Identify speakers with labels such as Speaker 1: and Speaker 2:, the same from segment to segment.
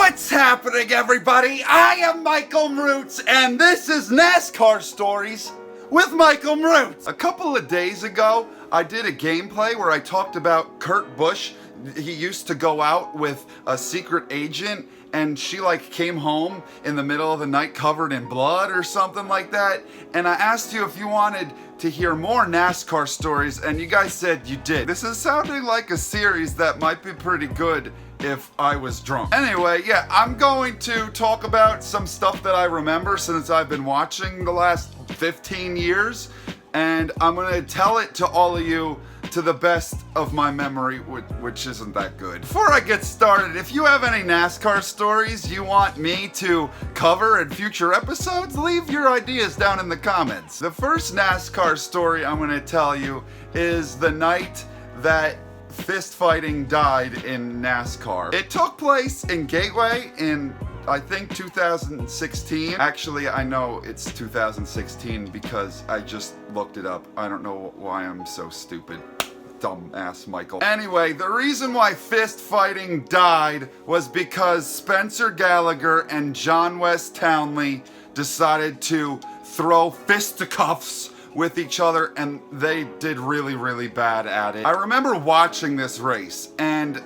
Speaker 1: What's happening, everybody? I am MROOTS, and this is NASCAR Stories with Mrucz. A couple of days ago, I did a gameplay where I talked about Kurt Busch. He used to go out with a secret agent, and she came home in the middle of the night covered in blood or something like that. And I asked you if you wanted to hear more NASCAR stories, and you guys said you did. This is sounding like a series that might be pretty good if I was drunk. Anyway, yeah, I'm going to talk about some stuff that I remember since I've been watching the last 15 years, and I'm gonna tell it to all of you to the best of my memory, which isn't that good. Before I get started, if you have any NASCAR stories you want me to cover in future episodes, leave your ideas down in the comments. The first NASCAR story I'm gonna tell you is the night that fist fighting died in NASCAR. It took place in Gateway in, I think, 2016. Actually, I know it's 2016 because I just looked it up. I don't know why I'm so stupid. Dumbass Michael. Anyway, the reason why fist fighting died was because Spencer Gallagher and John Wes Townley decided to throw fisticuffs with each other, and they did really, really bad at it. I remember watching this race, and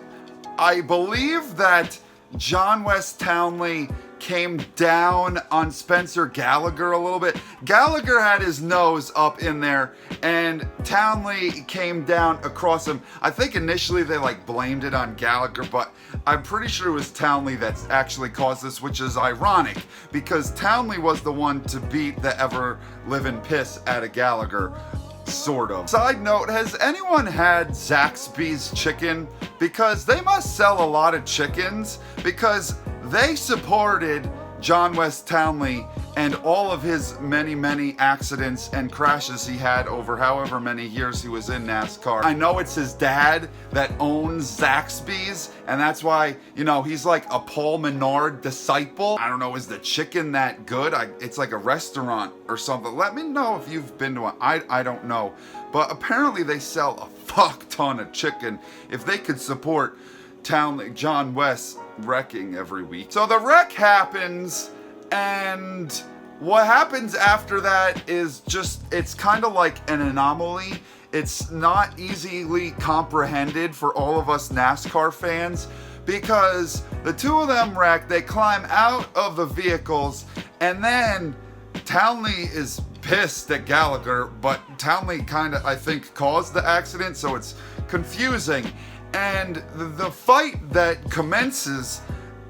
Speaker 1: I believe that John Wes Townley came down on Spencer Gallagher a little bit. Gallagher had his nose up in there, and Townley came down across him. I think initially they blamed it on Gallagher, but I'm pretty sure it was Townley that actually caused this, which is ironic because Townley was the one to beat the ever-living piss out of Gallagher. Sort of. Side note, has anyone had Zaxby's chicken? Because they must sell a lot of chickens, because they supported John Wes Townley and all of his many, many accidents and crashes he had over however many years he was in NASCAR. I know it's his dad that owns Zaxby's, and that's why, he's like a Paul Menard disciple. I don't know, is the chicken that good? It's like a restaurant or something. Let me know if you've been to one. I don't know. But apparently they sell a fuck ton of chicken. If they could support John Wes wrecking every week. So the wreck happens, and what happens after that is it's kind of like an anomaly. It's not easily comprehended for all of us NASCAR fans, because the two of them wreck, they climb out of the vehicles, and then Townley is pissed at Gallagher, but Townley kind of, I think, caused the accident, so it's confusing. And the fight that commences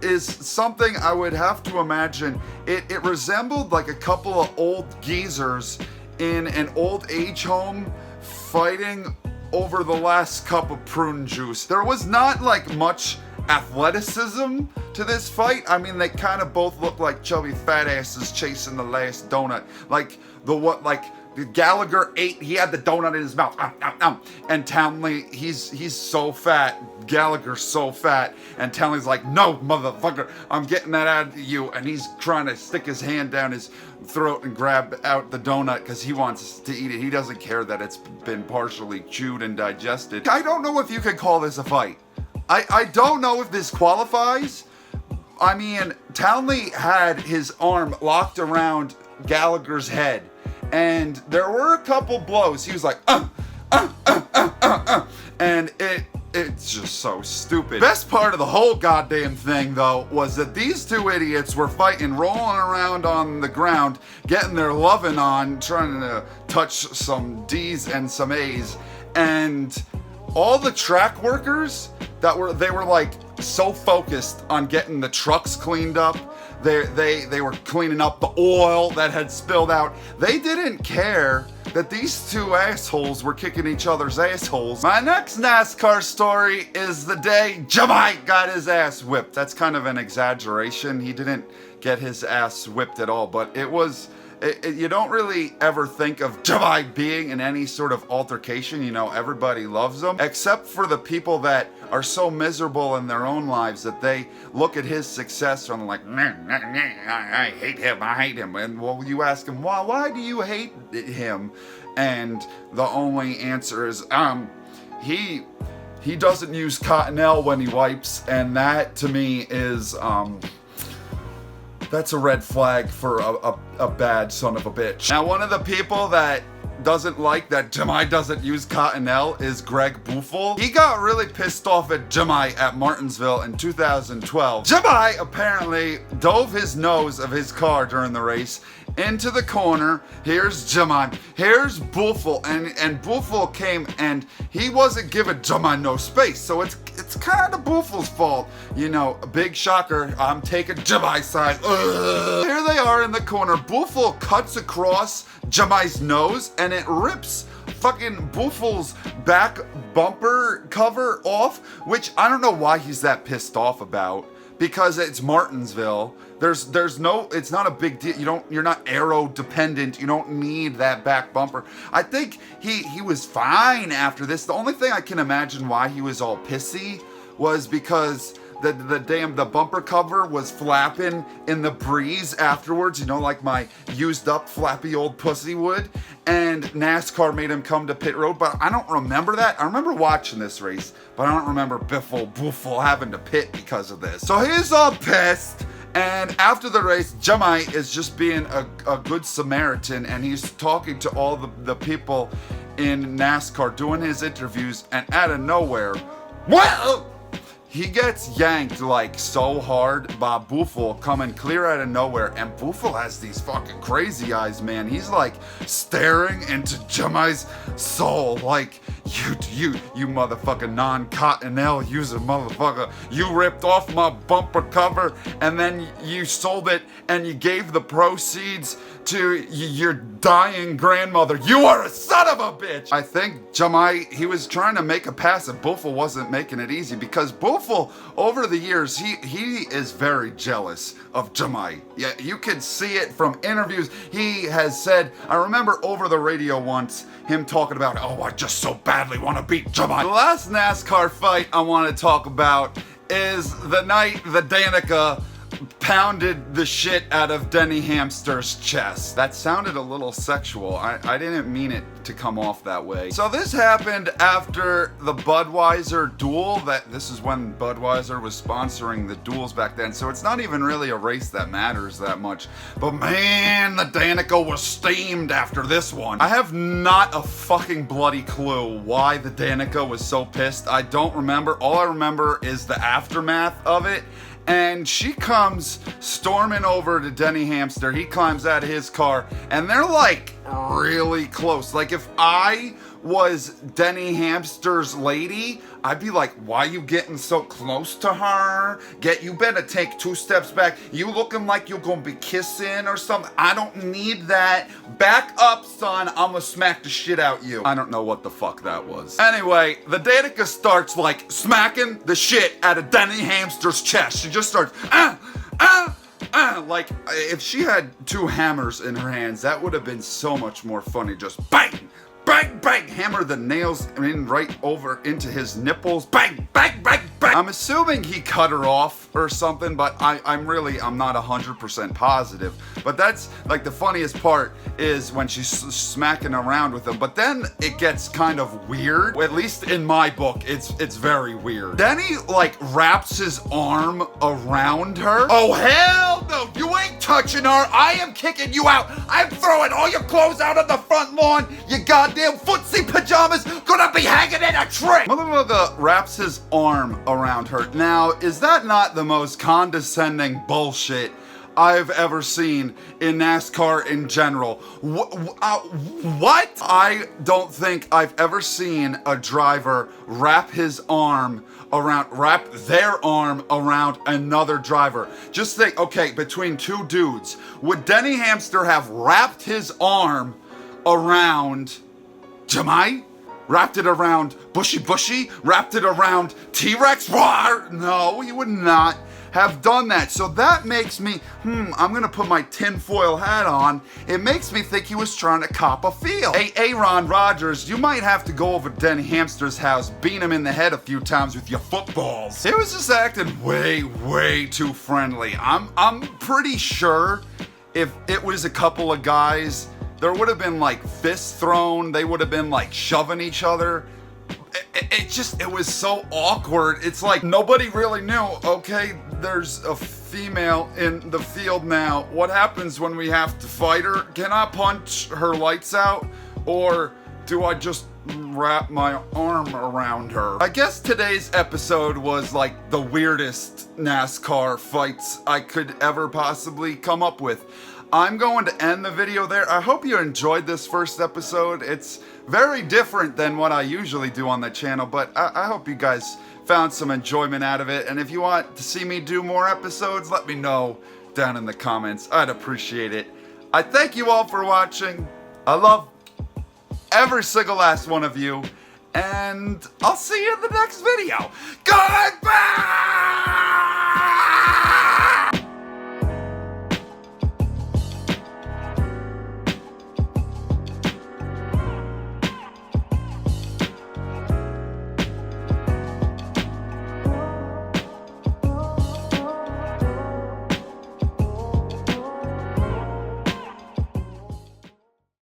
Speaker 1: is something I would have to imagine. It resembled like a couple of old geezers in an old age home fighting over the last cup of prune juice. There was not much athleticism to this fight. I mean, they kind of both looked like chubby fat asses chasing the last donut. Gallagher ate, he had the donut in his mouth, and Townley, he's so fat, Gallagher's so fat, and Townley's like, no, motherfucker, I'm getting that out of you, and he's trying to stick his hand down his throat and grab out the donut because he wants to eat it. He doesn't care that it's been partially chewed and digested. I don't know if you could call this a fight. I don't know if this qualifies. I mean, Townley had his arm locked around Gallagher's head, and there were a couple blows. He was like, and it's just so stupid. Best part of the whole goddamn thing, though, was that these two idiots were fighting, rolling around on the ground, getting their lovin' on, trying to touch some D's and some A's, and all the track workers they were so focused on getting the trucks cleaned up. They were cleaning up the oil that had spilled out. They didn't care that these two assholes were kicking each other's assholes. My next NASCAR story is the day Jamike got his ass whipped. That's kind of an exaggeration. He didn't get his ass whipped at all, but it was... you don't really ever think of Jamike being in any sort of altercation. Everybody loves him, except for the people that are so miserable in their own lives that they look at his success and like, I hate him. And well, you ask him, why do you hate him? And the only answer is, he he doesn't use Cottonelle when he wipes, and that to me is that's a red flag for a bad son of a bitch. Now, one of the people that doesn't like that Jemai doesn't use Cottonelle is Greg Buffel. He got really pissed off at Jemai at Martinsville in 2012. Jemai apparently dove his nose of his car during the race into the corner. Here's Jemai, here's Buffel, and Buffel came and he wasn't giving Jemai no space, so it's kind of Buffel's fault. You know, a big shocker, I'm taking Jemai's side. Ugh. Here they are in the corner. Buffel cuts across Jemai's nose and it rips fucking Buffel's back bumper cover off, which I don't know why he's that pissed off about, because it's Martinsville. There's no, it's not a big deal. You're not aero dependent. You don't need that back bumper. I think he was fine after this. The only thing I can imagine why he was all pissy was because the bumper cover was flapping in the breeze afterwards, you know, like my used up flappy old pussy would, and NASCAR made him come to pit road, but I don't remember that. I remember watching this race, but I don't remember Buffel having to pit because of this. So he's all pissed, and after the race, Jemai is just being a good Samaritan, and he's talking to all the people in NASCAR, doing his interviews, and out of nowhere, well, he gets yanked like so hard by Buffel coming clear out of nowhere, and Buffel has these fucking crazy eyes, man. He's like staring into Jemai's soul like, you motherfucking non-Cottonelle using motherfucker. You ripped off my bumper cover and then you sold it and you gave the proceeds to your dying grandmother. You are a son of a bitch! I think Jemai, he was trying to make a pass and Buffel wasn't making it easy, because Buffel, over the years, he is very jealous of Jemai. Yeah, you can see it from interviews. He has said, I remember over the radio once, him talking about, oh, I just so badly want to beat Jemai. The last NASCAR fight I want to talk about is the night the Danica pounded the shit out of Denny Hamster's chest. That sounded a little sexual. I didn't mean it to come off that way. So this happened after the Budweiser duel. This is when Budweiser was sponsoring the duels back then, so it's not even really a race that matters that much. But man, the Danica was steamed after this one. I have not a fucking bloody clue why the Danica was so pissed. I don't remember. All I remember is the aftermath of it. And she comes storming over to Denny Hamster. He climbs out of his car, and they're like really close. Like if I was Denny Hamster's lady, I'd be like, why you getting so close to her? You better take 2 steps back. You looking like you're gonna be kissing or something. I don't need that. Back up, son. I'm gonna smack the shit out you. I don't know what the fuck that was. Anyway, the Danica starts like smacking the shit out of Denny Hamster's chest. She just starts, like if she had 2 hammers in her hands, that would have been so much more funny. Just bang, bang, bang, hammer the nails in right over into his nipples. Bang, bang, bang, bang. I'm assuming he cut her off or something, but I'm not 100% positive. But that's like the funniest part is when she's smacking around with him. But then it gets kind of weird. At least in my book, it's very weird. Then he like wraps his arm around her. Oh hell no! You ain't touching her. I am kicking you out. I'm throwing all your clothes out on the front lawn. You goddamn footsie pajamas gonna be hanging in a tree. Motherfucker wraps his arm around her. Now, is that not the most condescending bullshit I've ever seen in NASCAR in general? What? I don't think I've ever seen a driver wrap their arm around another driver. Just think, okay, between 2 dudes, would Denny Hamster have wrapped his arm around Jemai? Wrapped it around Bushy? Wrapped it around T-Rex? No, he would not have done that. So that makes me, I'm gonna put my tinfoil hat on. It makes me think he was trying to cop a feel. Hey, Aaron Rodgers, you might have to go over to Denny Hamster's house, beat him in the head a few times with your footballs. He was just acting way too friendly. I'm pretty sure if it was a couple of guys, there would have been like fists thrown. They would have been like shoving each other. it was so awkward. It's like nobody really knew, okay, there's a female in the field now. What happens when we have to fight her? Can I punch her lights out? Or do I just wrap my arm around her? I guess today's episode was like the weirdest NASCAR fights I could ever possibly come up with. I'm going to end the video there. I hope you enjoyed this first episode. It's very different than what I usually do on the channel, but I hope you guys found some enjoyment out of it. And if you want to see me do more episodes, let me know down in the comments. I'd appreciate it. I thank you all for watching. I love every single last one of you. And I'll see you in the next video. Goodbye!